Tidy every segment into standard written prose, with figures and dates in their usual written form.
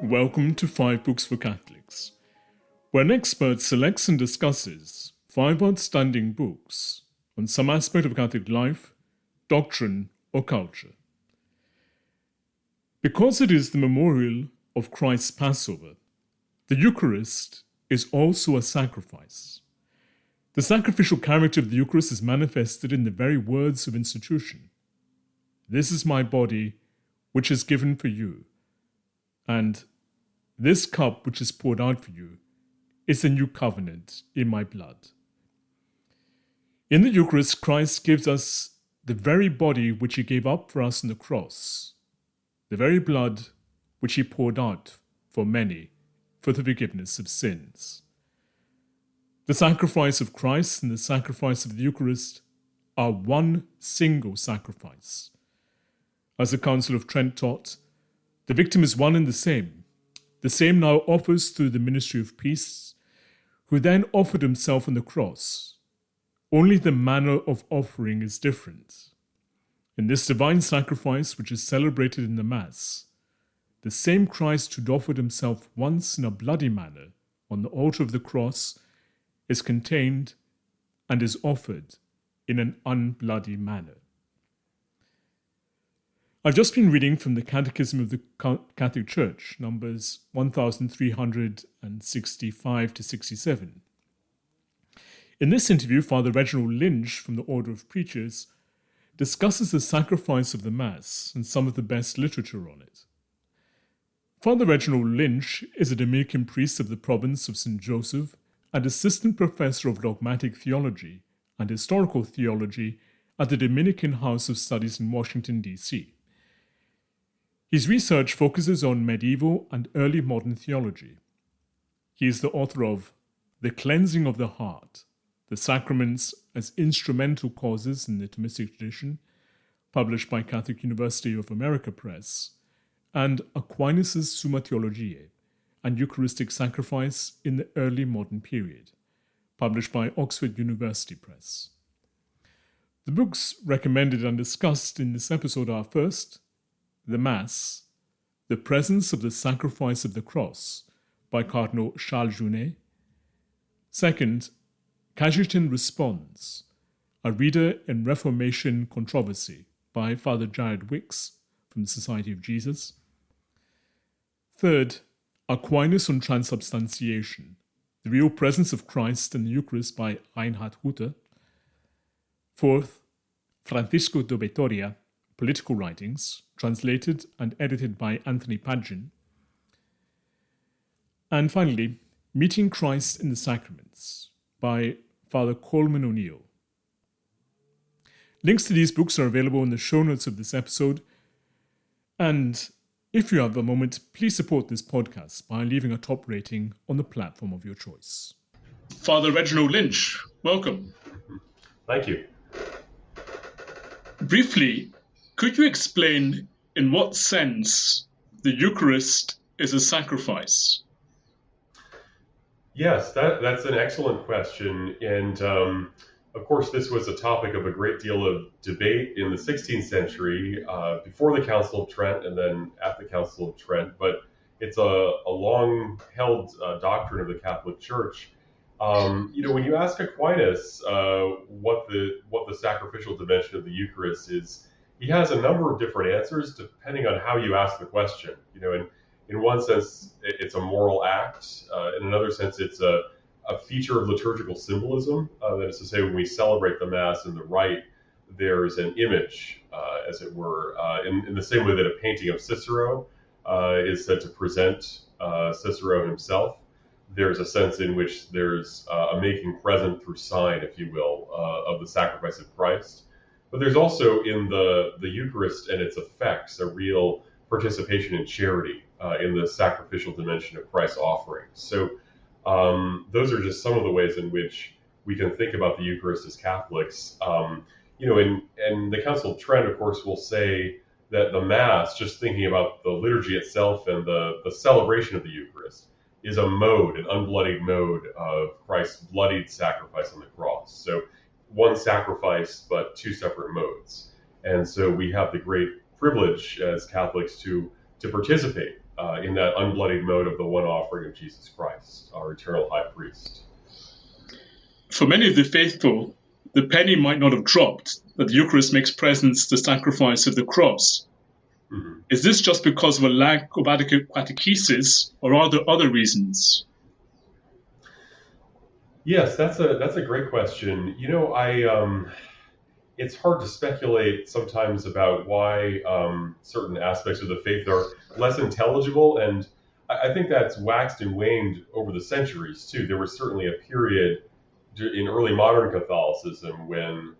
Welcome to 5 Books for Catholics, where an expert selects and discusses 5 outstanding books on some aspect of Catholic life, doctrine, or culture. Because it is the memorial of Christ's Passover, the Eucharist is also a sacrifice. The sacrificial character of the Eucharist is manifested in the very words of institution. This is my body, which is given for you, and this cup which is poured out for you is the new covenant in my blood. In the Eucharist, Christ gives us the very body which he gave up for us on the cross, the very blood which he poured out for many for the forgiveness of sins. The sacrifice of Christ and the sacrifice of the Eucharist are one single sacrifice. As the Council of Trent taught, the victim is one and the same now offers through the ministry of peace, who then offered himself on the cross. Only the manner of offering is different. In this divine sacrifice, which is celebrated in the Mass, the same Christ who offered himself once in a bloody manner on the altar of the cross is contained and is offered in an unbloody manner. I've just been reading from the Catechism of the Catholic Church, numbers 1365 to 67. In this interview, Father Reginald Lynch from the Order of Preachers discusses the sacrifice of the Mass and some of the best literature on it. Father Reginald Lynch is a Dominican priest of the province of St. Joseph and assistant professor of dogmatic theology and historical theology at the Dominican House of Studies in Washington, D.C. His research focuses on medieval and early modern theology. He is the author of The Cleansing of the Heart, The Sacraments as Instrumental Causes in the Thomistic Tradition, published by Catholic University of America Press, and Aquinas' Summa Theologiae and Eucharistic Sacrifice in the Early Modern Period, published by Oxford University Press. The books recommended and discussed in this episode are first, The Mass, The Presence of the Sacrifice of the Cross by Cardinal Charles Junet. Second, Cajetan Responds, A Reader in Reformation Controversy by Father Jared Wicks from the Society of Jesus. Third, Aquinas on Transubstantiation, The Real Presence of Christ in the Eucharist by Reinhard Hutter. Fourth, Francisco de Vitoria, Political Writings, translated and edited by Anthony Padgett. And finally, Meeting Christ in the Sacraments by Father Coleman O'Neill. Links to these books are available in the show notes of this episode. And if you have a moment, please support this podcast by leaving a top rating on the platform of your choice. Father Reginald Lynch, welcome. Thank you. Briefly, could you explain in what sense the Eucharist is a sacrifice? Yes, that's an excellent question. And of course, this was a topic of a great deal of debate in the 16th century, before the Council of Trent and then at the Council of Trent. But it's a long-held doctrine of the Catholic Church. When you ask Aquinas what the sacrificial dimension of the Eucharist is, he has a number of different answers depending on how you ask the question. In one sense, it's a moral act. In another sense, it's a feature of liturgical symbolism. That is to say, when we celebrate the Mass in the rite, there's an image, as it were, in the same way that a painting of Cicero is said to present Cicero himself. There's a sense in which there's a making present through sign, if you will, of the sacrifice of Christ. But there's also in the Eucharist and its effects a real participation in charity in the sacrificial dimension of Christ's offering. So those are just some of the ways in which we can think about the Eucharist as Catholics. And the Council of Trent, of course, will say that the Mass, just thinking about the liturgy itself and the celebration of the Eucharist, is a mode, an unbloodied mode of Christ's bloodied sacrifice on the cross. So one sacrifice, but two separate modes. And so we have the great privilege as Catholics to participate in that unbloodied mode of the one offering of Jesus Christ, our eternal high priest. For many of the faithful, the penny might not have dropped that the Eucharist makes present the sacrifice of the cross. Mm-hmm. Is this just because of a lack of adequate catechesis, or are there other reasons? Yes, that's a great question. It's hard to speculate sometimes about why certain aspects of the faith are less intelligible, and I think that's waxed and waned over the centuries too. There was certainly a period in early modern Catholicism when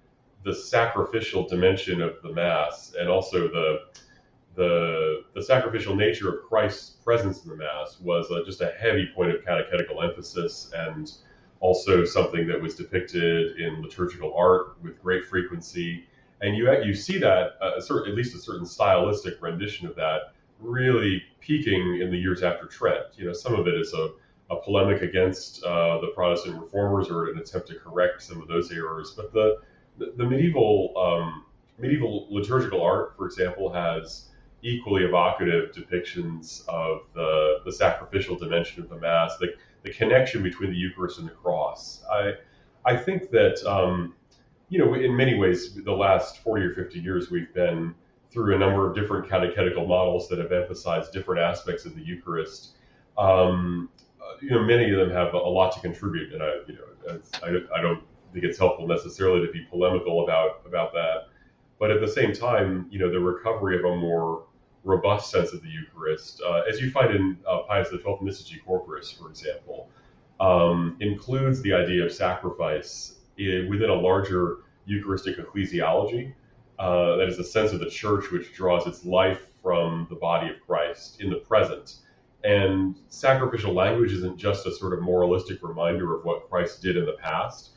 the sacrificial dimension of the Mass and also the sacrificial nature of Christ's presence in the Mass was just a heavy point of catechetical emphasis, and also something that was depicted in liturgical art with great frequency. And you see that, at least a certain stylistic rendition of that, really peaking in the years after Trent. Some of it is a polemic against the Protestant reformers or an attempt to correct some of those errors. But the medieval liturgical art, for example, has equally evocative depictions of the sacrificial dimension of the Mass, the connection between the Eucharist and the cross. I think that, in many ways, the last 40 or 50 years, we've been through a number of different catechetical models that have emphasized different aspects of the Eucharist. Many of them have a lot to contribute, and I don't think it's helpful necessarily to be polemical about that. But at the same time, the recovery of a more robust sense of the Eucharist, as you find in Pius XII Mystici Corporis, for example, includes the idea of sacrifice within a larger Eucharistic ecclesiology. That is the sense of the Church which draws its life from the body of Christ in the present. And sacrificial language isn't just a sort of moralistic reminder of what Christ did in the past,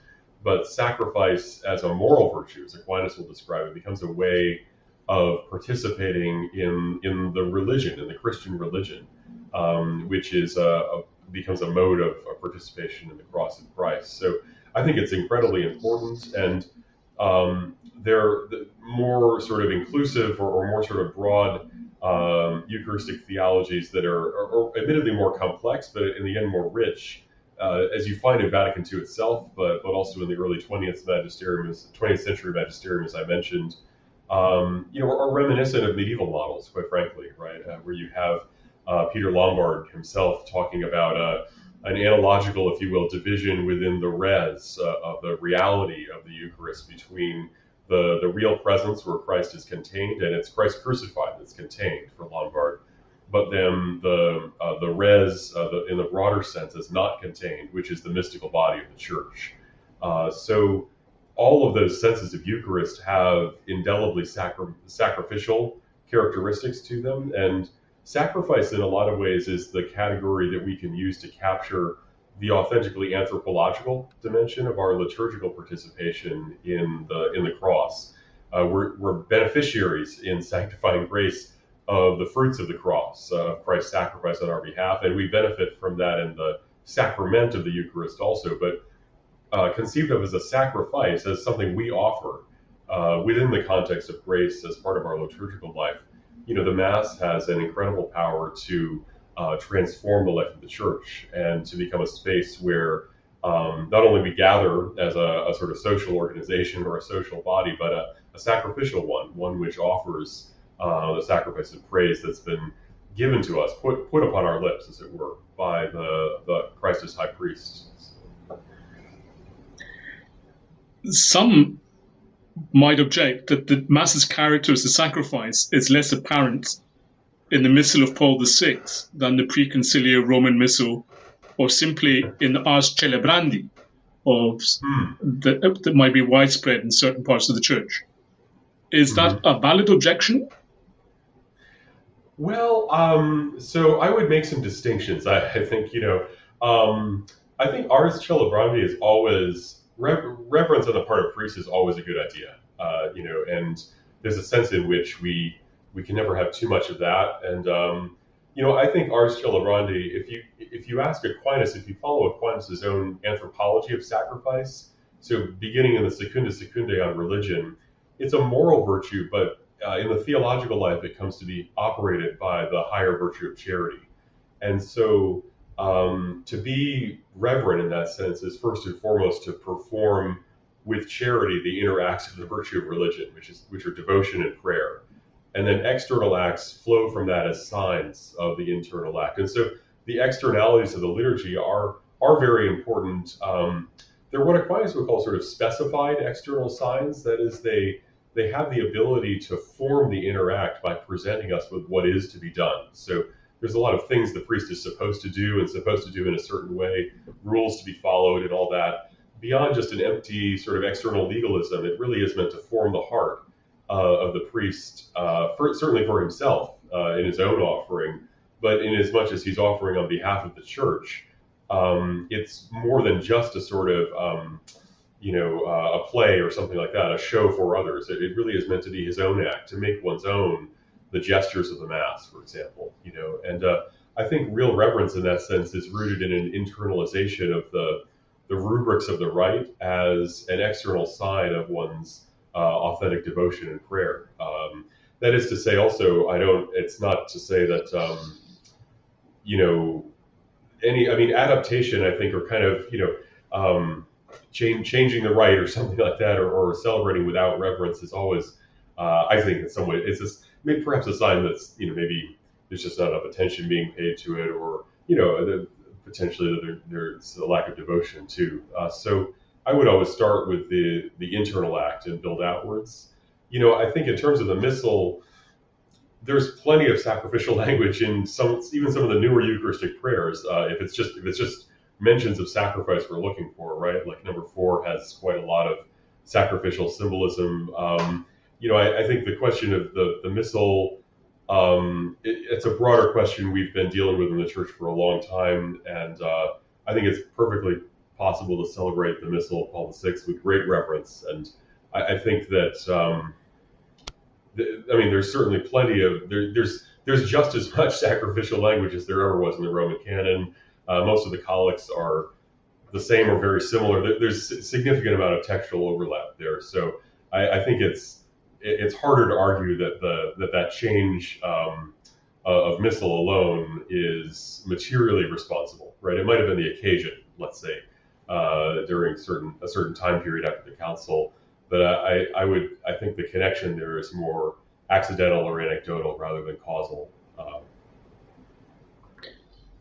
but sacrifice as a moral virtue, as Aquinas will describe it, becomes a way of participating in the religion, in the Christian religion, which is becomes a mode of participation in the cross of Christ. So I think it's incredibly important, and they're more sort of inclusive or more sort of broad Eucharistic theologies that are admittedly more complex, but in the end more rich, as you find in Vatican II itself, but also in the early 20th century magisterium, as I mentioned, are reminiscent of medieval models, quite frankly, right? Where you have Peter Lombard himself talking about an analogical, if you will, division within the res of the reality of the Eucharist between the real presence where Christ is contained, and it's Christ crucified that's contained for Lombard. But then the res, in the broader sense, is not contained, which is the mystical body of the Church. So all of those senses of Eucharist have indelibly sacrificial characteristics to them, and sacrifice in a lot of ways is the category that we can use to capture the authentically anthropological dimension of our liturgical participation in the cross. We're beneficiaries in sanctifying grace of the fruits of the cross, of Christ's sacrifice on our behalf, and we benefit from that in the sacrament of the Eucharist also, but conceived of as a sacrifice, as something we offer within the context of grace as part of our liturgical life. The Mass has an incredible power to transform the life of the Church and to become a space where not only we gather as a sort of social organization or a social body, but a sacrificial one which offers the sacrifice of praise that's been given to us, put upon our lips, as it were, by the Christ as high priest. Some might object that the Mass's character as a sacrifice is less apparent in the Missal of Paul VI than the preconciliar Roman Missal, or simply in the Ars Celebrandi that might be widespread in certain parts of the Church. Is that a valid objection? Well, so I would make some distinctions. I think, I think Ars Celebrandi is always, reverence on the part of priests is always a good idea, and there's a sense in which we can never have too much of that. And, I think Ars Celebrandi, if you ask Aquinas, if you follow Aquinas' own anthropology of sacrifice, so beginning in the Secunda Secundae on religion, it's a moral virtue, but in the theological life, it comes to be operated by the higher virtue of charity. And so to be reverent in that sense is first and foremost to perform with charity the inner acts of the virtue of religion, which are devotion and prayer. And then external acts flow from that as signs of the internal act. And so the externalities of the liturgy are very important. They're what Aquinas would call sort of specified external signs. That is, they have the ability to form the inner act by presenting us with what is to be done. So there's a lot of things the priest is supposed to do and supposed to do in a certain way, rules to be followed and all that. Beyond just an empty sort of external legalism, it really is meant to form the heart of the priest, certainly for himself in his own offering, but in as much as he's offering on behalf of the church. It's more than just a sort of, a play or something like that, a show for others. It really is meant to be his own act, to make one's own the gestures of the Mass, for example. And I think real reverence in that sense is rooted in an internalization of the rubrics of the rite as an external sign of one's authentic devotion and prayer. That is to say, also, it's not to say that, adaptation, I think, or kind of, changing the rite or something like that, or celebrating without reverence is always, I think in some way, it's just perhaps a sign that's, maybe there's just not enough attention being paid to it, or, potentially there's a lack of devotion too. So I would always start with the internal act and build outwards. I think in terms of the Missal, there's plenty of sacrificial language in even some of the newer Eucharistic prayers. If it's just mentions of sacrifice we're looking for, right? Like number 4 has quite a lot of sacrificial symbolism. I think the question of the Missal, it's a broader question we've been dealing with in the Church for a long time, and I think it's perfectly possible to celebrate the Missal of Paul VI with great reverence. And I think that, there's certainly plenty of, there's just as much sacrificial language as there ever was in the Roman canon. Most of the collects are the same or very similar. There's a significant amount of textual overlap there. So I think it's harder to argue that change of Missal alone is materially responsible, right? It might have been the occasion, let's say, during a certain time period after the council, but I think the connection there is more accidental or anecdotal rather than causal.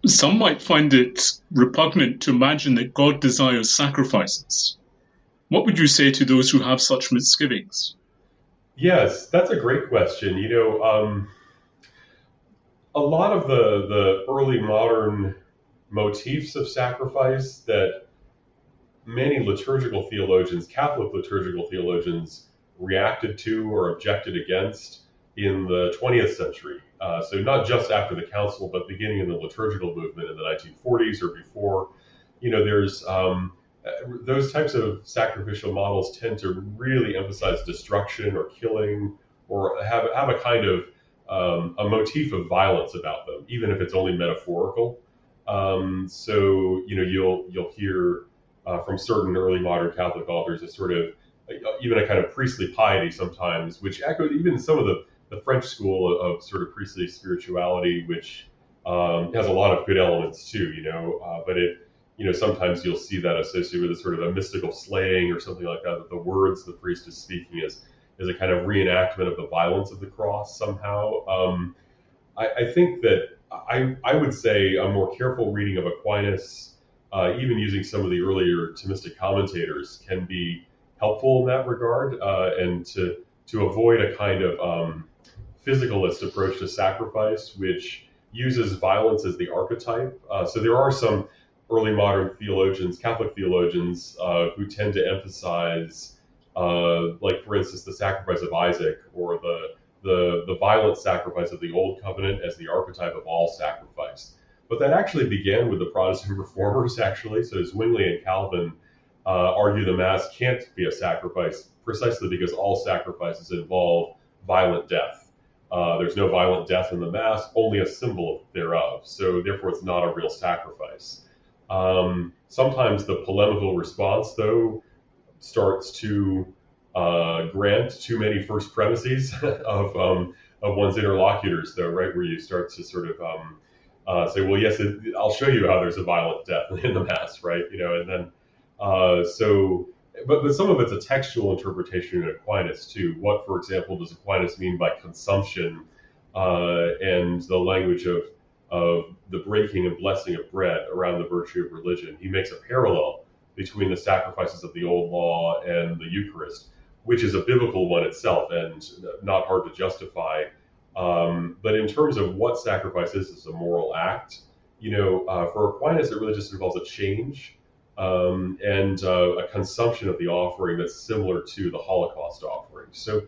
Some might find it repugnant to imagine that God desires sacrifices. What would you say to those who have such misgivings? Yes, that's a great question. A lot of the early modern motifs of sacrifice that many liturgical theologians, Catholic liturgical theologians, reacted to or objected against in the 20th century. So not just after the council, but beginning in the liturgical movement in the 1940s or before. There's those types of sacrificial models tend to really emphasize destruction or killing, or have a kind of a motif of violence about them, even if it's only metaphorical. So you'll hear from certain early modern Catholic authors a sort of even a kind of priestly piety sometimes, which echoed even some of the French school of sort of priestly spirituality, which has a lot of good elements too, but it, sometimes you'll see that associated with a sort of a mystical slaying or something like that the words the priest is speaking is a kind of reenactment of the violence of the cross somehow. I think that I would say a more careful reading of Aquinas, even using some of the earlier Thomistic commentators, can be helpful in that regard, and to avoid a kind of physicalist approach to sacrifice, which uses violence as the archetype. So there are some early modern theologians, Catholic theologians, who tend to emphasize, like for instance, the sacrifice of Isaac, or the violent sacrifice of the Old Covenant as the archetype of all sacrifice. But that actually began with the Protestant reformers, actually. So Zwingli and Calvin argue the Mass can't be a sacrifice precisely because all sacrifices involve violent death. There's no violent death in the Mass, only a symbol thereof. So therefore, it's not a real sacrifice. Sometimes the polemical response, though, starts to grant too many first premises of one's interlocutors, though, right? Where you start to sort of say, well, yes, I'll show you how there's a violent death in the Mass, right? And then but some of it's a textual interpretation in Aquinas too. What, for example, does Aquinas mean by consumption and the language of the breaking and blessing of bread around the virtue of religion? He makes a parallel between the sacrifices of the Old Law and the Eucharist, which is a biblical one itself and not hard to justify. But in terms of what sacrifice is as a moral act, for Aquinas, it really just involves a change and a consumption of the offering that's similar to the Holocaust offering. So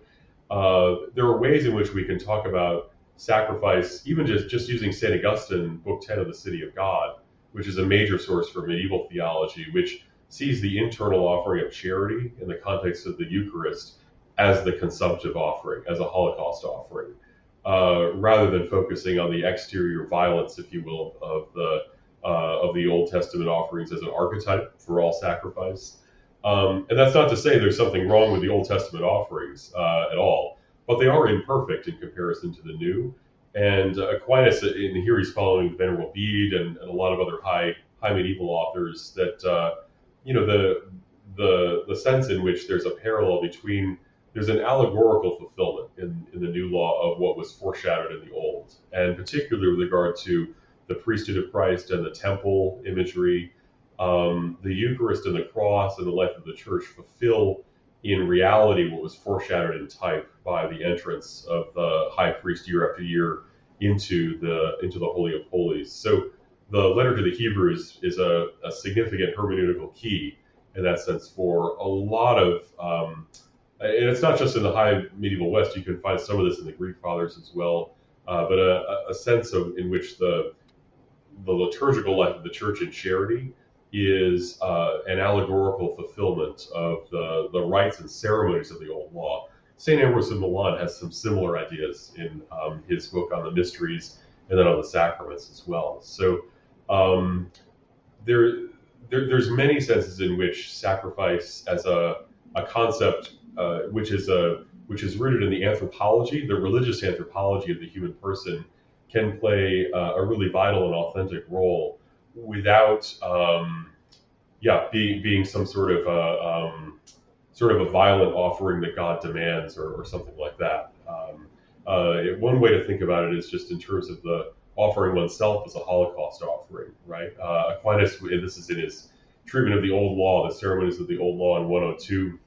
there are ways in which we can talk about sacrifice, even just using St. Augustine, Book 10 of the City of God, which is a major source for medieval theology, which sees the internal offering of charity in the context of the Eucharist as the consumptive offering, as a Holocaust offering, rather than focusing on the exterior violence, if you will, of the Old Testament offerings as an archetype for all sacrifice. And that's not to say there's something wrong with the Old Testament offerings at all, but they are imperfect in comparison to the New. And Aquinas, in here he's following the Venerable Bede and a lot of other high medieval authors, that the sense in which there's a parallel between, there's an allegorical fulfillment in the new law of what was foreshadowed in the old, and particularly with regard to the priesthood of Christ and the temple imagery. The Eucharist and the cross and the life of the church fulfill in reality what was foreshadowed in type by the entrance of the high priest year after year into the Holy of Holies. So the letter to the Hebrews is a significant hermeneutical key in that sense for a lot of, and it's not just in the high medieval West. You can find some of this in the Greek fathers as well, but a sense in which the liturgical life of the church in charity is an allegorical fulfillment of the rites and ceremonies of the old law. St. Ambrose of Milan has some similar ideas in his book on the mysteries and then on the sacraments as well. So there's many senses in which sacrifice as a concept which is rooted in the anthropology, the religious anthropology of the human person, can play a really vital and authentic role without being some sort of a violent offering that God demands or something like that. One way to think about it is just in terms of the offering oneself as a Holocaust offering, right? Aquinas, this is in his treatment of the Old Law, the ceremonies of the Old Law in 102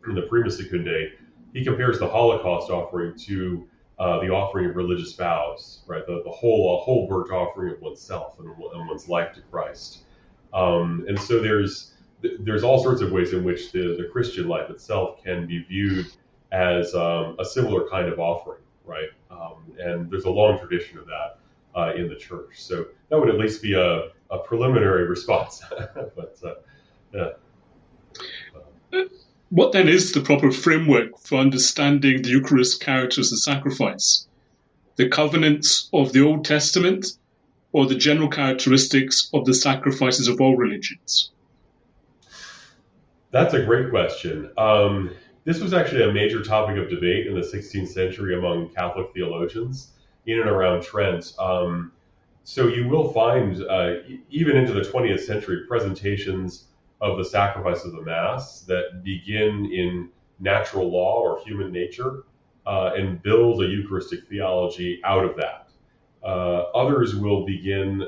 in the Prima Secundae. He compares the Holocaust offering to the offering of religious vows, right? The whole burnt offering of oneself and one's life to Christ. And so there's all sorts of ways in which the Christian life itself can be viewed as a similar kind of offering, right? And there's a long tradition of that in the church. So that would at least be a preliminary response. But yeah. What then is the proper framework for understanding the Eucharist character as a sacrifice? The covenants of the Old Testament or the general characteristics of the sacrifices of all religions? That's a great question. This was actually a major topic of debate in the 16th century among Catholic theologians in and around Trent. So you will find, even into the 20th century, presentations of the sacrifice of the Mass that begin in natural law or human nature and build a Eucharistic theology out of that. Others will begin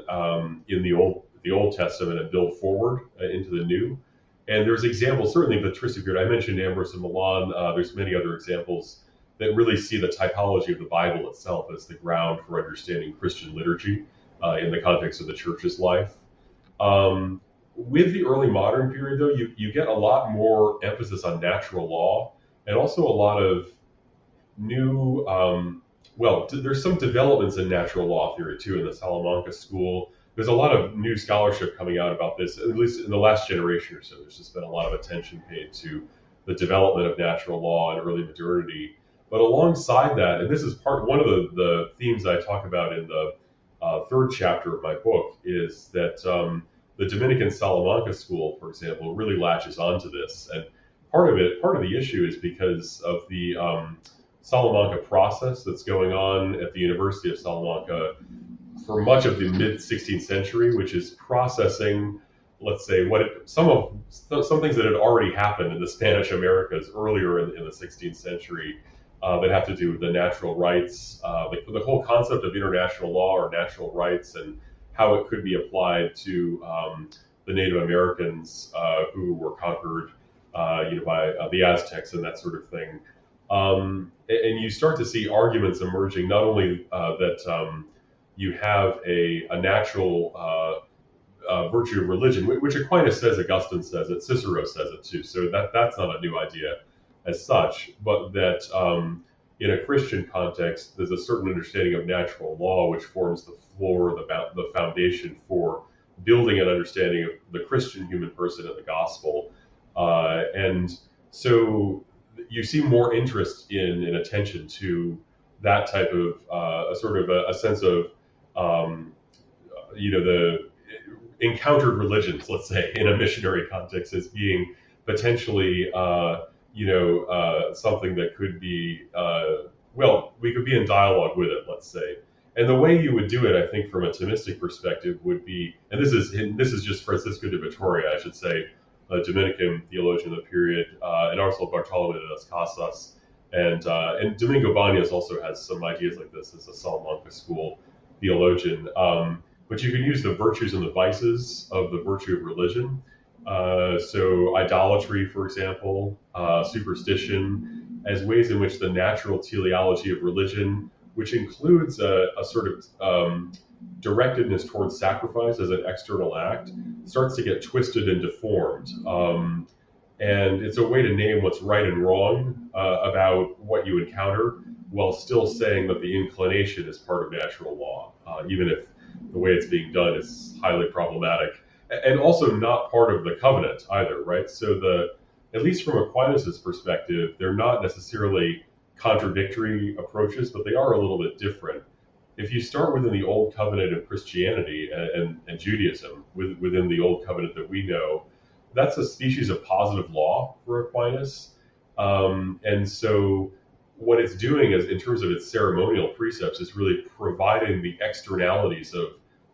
in the Old Testament and build forward into the New. And there's examples, certainly in the patristic period. I mentioned Ambrose of Milan. There's many other examples that really see the typology of the Bible itself as the ground for understanding Christian liturgy in the context of the Church's life. With the early modern period, though, you get a lot more emphasis on natural law and also a lot of new, there's some developments in natural law theory, too, in the Salamanca school. There's a lot of new scholarship coming out about this, at least in the last generation or so. There's just been a lot of attention paid to the development of natural law and early modernity. But alongside that, and this is one of the themes I talk about in the third chapter of my book, is that the Dominican Salamanca school, for example, really latches onto this. And part of the issue is because of the Salamanca process that's going on at the University of Salamanca for much of the mid 16th century, which is processing, let's say, some things that had already happened in the Spanish Americas earlier in the 16th century that have to do with the natural rights, the whole concept of international law or natural rights, and how it could be applied to the Native Americans who were conquered, by the Aztecs and that sort of thing. And you start to see arguments emerging, not only that you have a natural virtue of religion, which Aquinas says, Augustine says it, Cicero says it too. So that's not a new idea as such, but that in a Christian context, there's a certain understanding of natural law, which forms the floor, the foundation for building an understanding of the Christian human person and the gospel. And so you see more interest in and attention to that type of a sense of, the encountered religions, let's say, in a missionary context as being potentially, something that could be, we could be in dialogue with it, let's say. And the way you would do it, I think, from a Thomistic perspective would be, and this is just Francisco de Vitoria, I should say, a Dominican theologian of the period, and also Bartolomé de las Casas. And Domingo Baños also has some ideas like this as a Salamanca school theologian. But you can use the virtues and the vices of the virtue of religion. So idolatry, for example, superstition, as ways in which the natural teleology of religion, which includes a sort of directedness towards sacrifice as an external act, starts to get twisted and deformed. And it's a way to name what's right and wrong about what you encounter, while still saying that the inclination is part of natural law, even if the way it's being done is highly problematic, and also not part of the covenant either, right? So at least from Aquinas' perspective, they're not necessarily contradictory approaches, but they are a little bit different. If you start within the Old Covenant of Christianity and Judaism, within the Old Covenant that we know, that's a species of positive law for Aquinas. And so what it's doing is, in terms of its ceremonial precepts, is really providing the externalities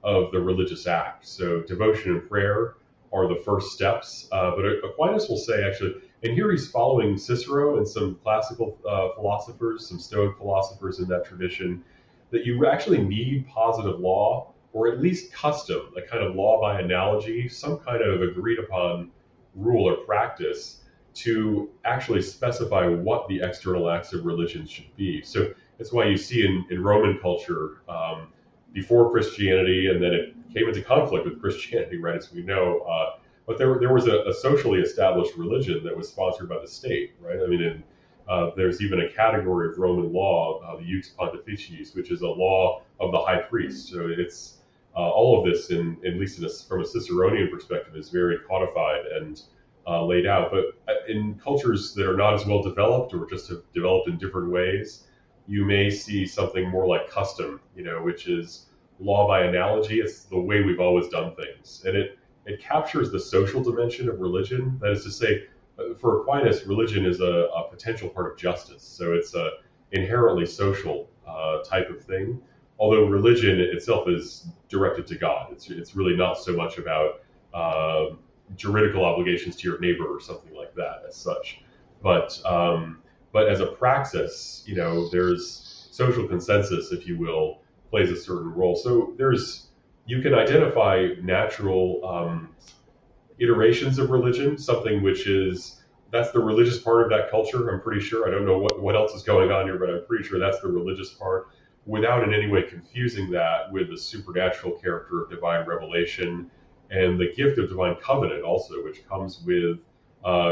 of the religious act. So devotion and prayer are the first steps. But Aquinas will say, actually, and here he's following Cicero and some classical philosophers, some Stoic philosophers in that tradition, that you actually need positive law, or at least custom, a kind of law by analogy, some kind of agreed upon rule or practice to actually specify what the external acts of religion should be. So that's why you see in Roman culture, before Christianity, and then it came into conflict with Christianity, right, as we know, but there was a socially established religion that was sponsored by the state, right? I mean, there's even a category of Roman law, the Jus Pontificis, which is a law of the high priest. So it's all of this, at least from a Ciceronian perspective, is very codified and laid out. But in cultures that are not as well developed, or just have developed in different ways, you may see something more like custom, which is law by analogy. It's the way we've always done things. And it captures the social dimension of religion. That is to say, for Aquinas, religion is a potential part of justice. So it's a inherently social type of thing. Although religion itself is directed to God. It's really not so much about juridical obligations to your neighbor or something like that as such. But as a praxis, there's social consensus, if you will, plays a certain role. So you can identify natural iterations of religion, something which that's the religious part of that culture, I'm pretty sure. I don't know what else is going on here, but I'm pretty sure that's the religious part, without in any way confusing that with the supernatural character of divine revelation and the gift of divine covenant also, which comes with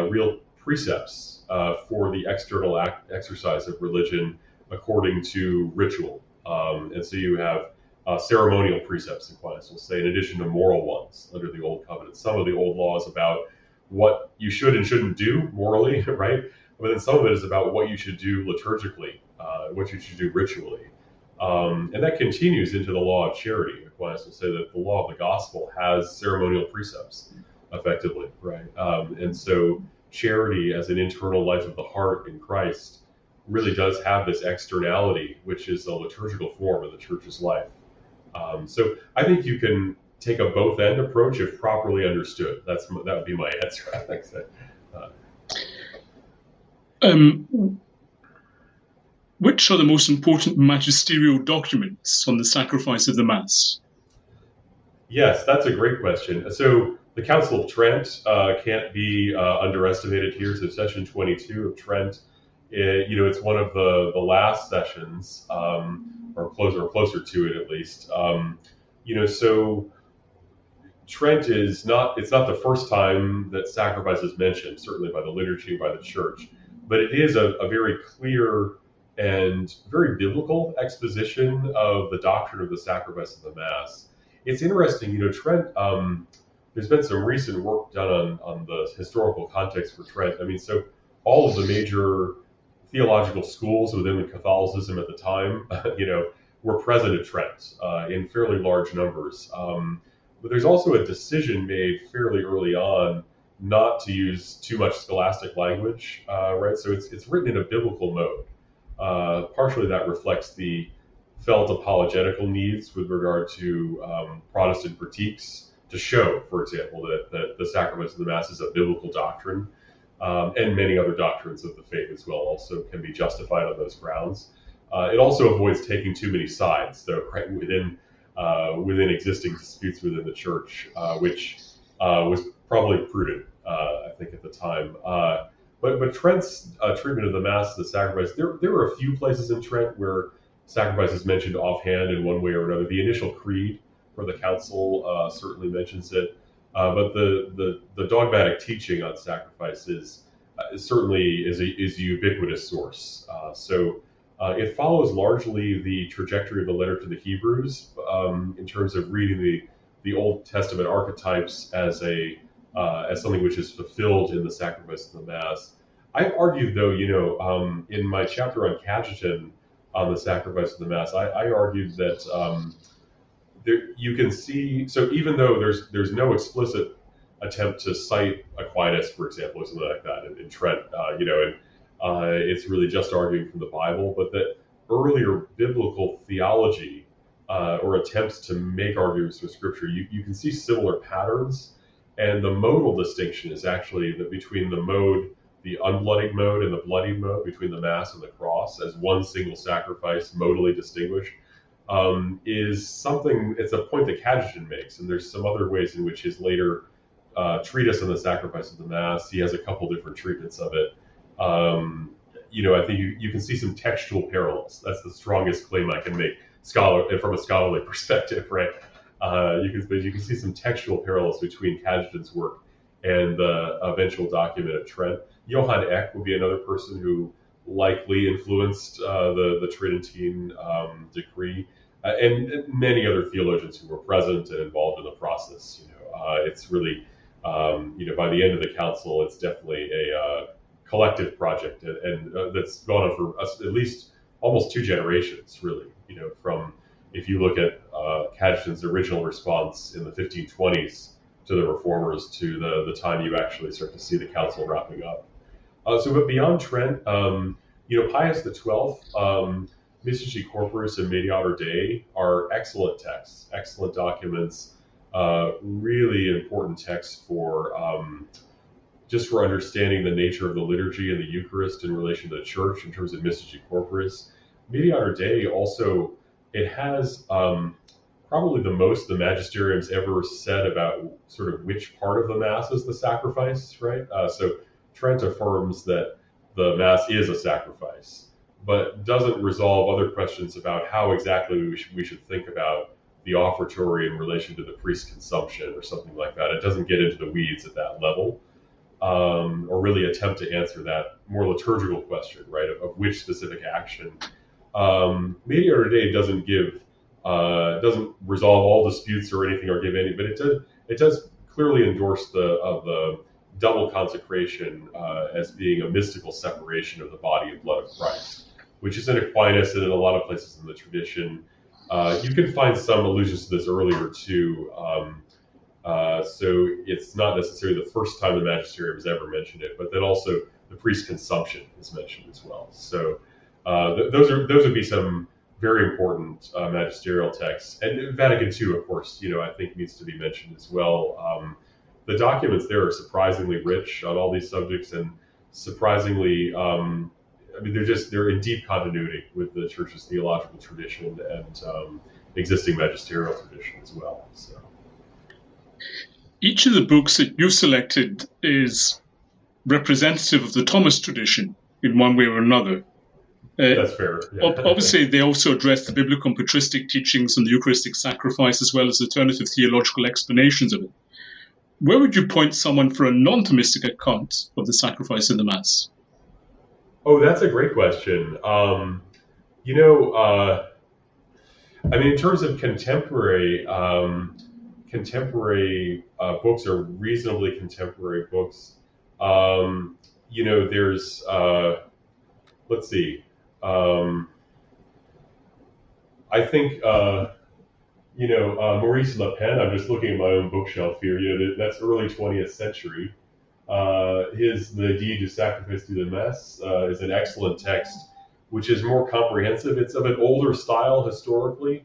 real precepts for the external exercise of religion according to ritual. And so you have ceremonial precepts, Aquinas will say, in addition to moral ones under the Old Covenant. Some of the old law is about what you should and shouldn't do morally, right? But then some of it is about what you should do liturgically, what you should do ritually. And that continues into the law of charity. Aquinas will say that the law of the gospel has ceremonial precepts, effectively, right? And so charity as an internal life of the heart in Christ really does have this externality, which is a liturgical form of the church's life. So I think you can take a both-end approach if properly understood. That would be my answer. I think so. Which are the most important magisterial documents on the sacrifice of the Mass? Yes, that's a great question. So the Council of Trent can't be underestimated here. So Session 22 of Trent, it's one of the last sessions, or closer to it at least. So Trent it's not the first time that sacrifice is mentioned, certainly by the liturgy, by the Church, but it is a very clear and very biblical exposition of the doctrine of the sacrifice of the Mass. It's interesting, Trent, there's been some recent work done on the historical context for Trent. I mean, so all of the major theological schools within Catholicism at the time, were present at Trent in fairly large numbers. But there's also a decision made fairly early on not to use too much scholastic language, right? So it's written in a biblical mode. Partially that reflects the felt apologetical needs with regard to Protestant critiques to show, for example, that the sacrament of the Mass is a biblical doctrine, and many other doctrines of the faith as well also can be justified on those grounds. It also avoids taking too many sides, though, right, within existing disputes within the Church, which was probably prudent, I think, at the time. But Trent's treatment of the Mass, the sacrifice, there were a few places in Trent where sacrifice is mentioned offhand in one way or another. The initial creed for the council certainly mentions it, but the dogmatic teaching on sacrifice certainly is a ubiquitous source. So it follows largely the trajectory of the letter to the Hebrews in terms of reading the Old Testament archetypes as something which is fulfilled in the sacrifice of the Mass. I've argued, though, in my chapter on Cajetan on the sacrifice of the Mass, I argued that you can see, so even though there's no explicit attempt to cite Aquinas, for example, or something like that in Trent, it's really just arguing from the Bible, but that earlier biblical theology or attempts to make arguments with Scripture, you can see similar patterns. And the modal distinction is actually that between the mode, the unbloodied mode and the bloodied mode, between the Mass and the cross as one single sacrifice, modally distinguished, is something, it's a point that Cajetan makes. And there's some other ways in which his later treatise on the sacrifice of the Mass, he has a couple different treatments of it. I think you can see some textual parallels. That's the strongest claim I can make from a scholarly perspective, right? You can see some textual parallels between Cajetan's work and the eventual document of Trent. Johann Eck would be another person who likely influenced the Tridentine decree, and many other theologians who were present and involved in the process. It's really, by the end of the council, it's definitely a collective project, and that's gone on for at least almost 2 generations, really. From, if you look at Cajetan's original response in the 1520s to the reformers to the time you actually start to see the council wrapping up. But beyond Trent, Pius XII, Mystici Corporis and Mediator Dei are excellent texts, excellent documents, really important texts for just for understanding the nature of the liturgy and the Eucharist in relation to the Church in terms of Mystici Corporis. Mediator Dei also, it has probably the most the magisterium's ever said about sort of which part of the Mass is the sacrifice, right? So Trent affirms that the Mass is a sacrifice, but doesn't resolve other questions about how exactly we should think about the offertory in relation to the priest's consumption or something like that. It doesn't get into the weeds at that level, or really attempt to answer that more liturgical question, right, of which specific action. Mediator Dei doesn't resolve all disputes or anything, or give any, but it does clearly endorse the double consecration as being a mystical separation of the body and blood of Christ, which is in Aquinas and in a lot of places in the tradition. You can find some allusions to this earlier too. So it's not necessarily the first time the magisterium has ever mentioned it, but then also the priest consumption is mentioned as well. So those would be some very important magisterial texts. And Vatican II, of course, I think needs to be mentioned as well. The documents there are surprisingly rich on all these subjects, and surprisingly, they're in deep continuity with the Church's theological tradition and existing magisterial tradition as well. So. Each of the books that you've selected is representative of the Thomas tradition in one way or another. That's fair. Yeah. Obviously, they also address the biblical and patristic teachings on the Eucharistic sacrifice as well as alternative theological explanations of it. Where would you point someone for a non-Thomistic account of the sacrifice in the Mass? Oh, that's a great question. In terms of contemporary books or reasonably contemporary books, there's let's see. I think Maurice Le Pen. I'm just looking at my own bookshelf here. That's early 20th century. The Guide du Sacrifice de la Messe is an excellent text, which is more comprehensive. It's of an older style historically.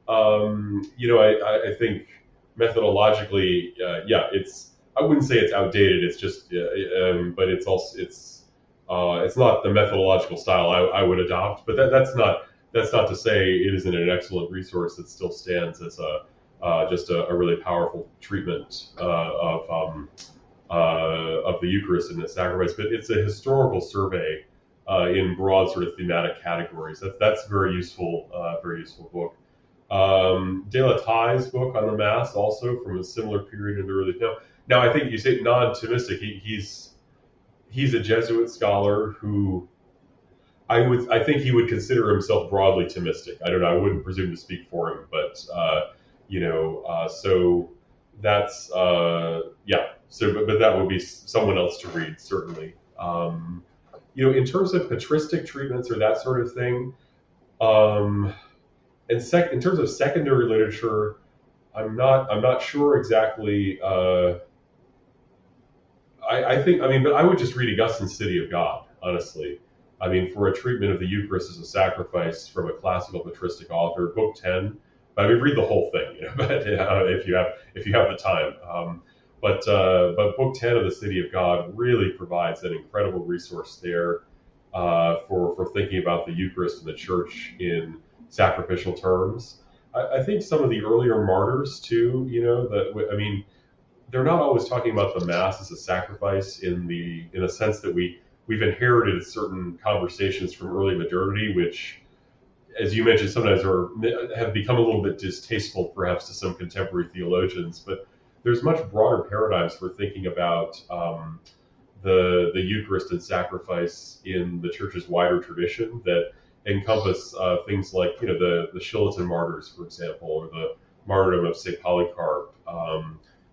I think methodologically, I wouldn't say it's outdated. It's just, but it's also it's not the methodological style I would adopt. But that's not to say it isn't an excellent resource that still stands as just a really powerful treatment of the Eucharist and the sacrifice. But it's a historical survey in broad sort of thematic categories. That's very useful book. De la Taille's book on the Mass, also from a similar period in the early. Now I think you say non-Thomistic. He's a Jesuit scholar who I think he would consider himself broadly Thomistic. I don't know. I wouldn't presume to speak for him, but so that's but that would be someone else to read, certainly. In terms of patristic treatments or that sort of thing, in terms of secondary literature, I'm not sure exactly. But I would just read Augustine's City of God, honestly. For a treatment of the Eucharist as a sacrifice from a classical patristic author, Book 10. Read the whole thing, but if you have the time. But Book 10 of the City of God really provides an incredible resource there for thinking about the Eucharist and the Church in sacrificial terms. I think some of the earlier martyrs too, they're not always talking about the Mass as a sacrifice in a sense that we've inherited certain conversations from early modernity, which, as you mentioned, sometimes have become a little bit distasteful perhaps to some contemporary theologians, but there's much broader paradigms for thinking about the Eucharist and sacrifice in the Church's wider tradition that encompass things like the Shilliten martyrs, for example, or the martyrdom of St. Polycarp,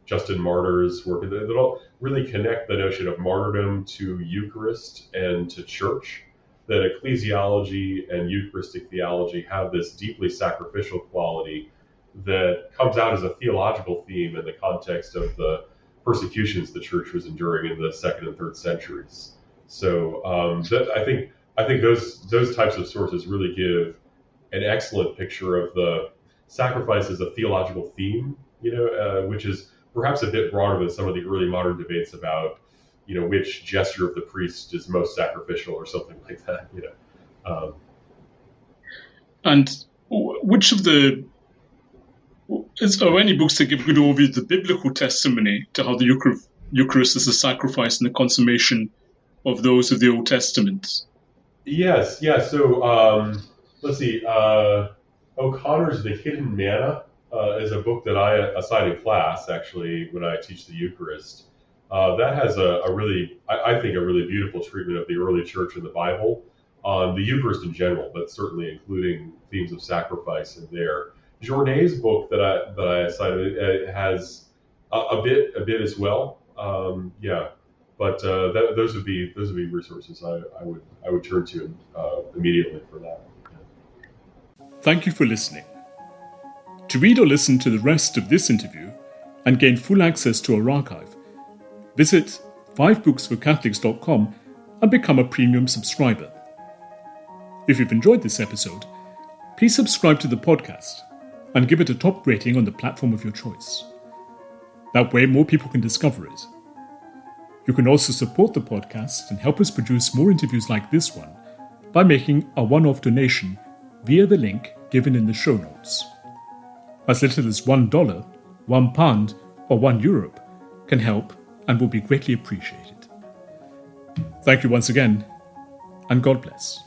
Justin Martyr's work that all really connect the notion of martyrdom to Eucharist and to Church. That ecclesiology and Eucharistic theology have this deeply sacrificial quality that comes out as a theological theme in the context of the persecutions the Church was enduring in the 2nd and 3rd centuries. So I think those types of sources really give an excellent picture of the sacrifice as a theological theme, which is perhaps a bit broader than some of the early modern debates about, which gesture of the priest is most sacrificial or something like that, And which of are any books that give good overview of the biblical testimony to how the Eucharist is a sacrifice and the consummation of those of the Old Testament? Yes, yeah. So let's see. O'Connor's The Hidden Manna is a book that I assign in class, actually, when I teach the Eucharist. That has I think a really beautiful treatment of the early Church and the Bible on the Eucharist in general, but certainly including themes of sacrifice in there. Journet's book that I cited has a bit as well. But those would be resources I would turn to immediately for that. Thank you for listening. To read or listen to the rest of this interview and gain full access to our archive, visit 5booksforcatholics.com and become a premium subscriber. If you've enjoyed this episode, please subscribe to the podcast and give it a top rating on the platform of your choice. That way more people can discover it. You can also support the podcast and help us produce more interviews like this one by making a one-off donation via the link given in the show notes. As little as $1, £1, or €1 can help and will be greatly appreciated. Thank you once again, and God bless.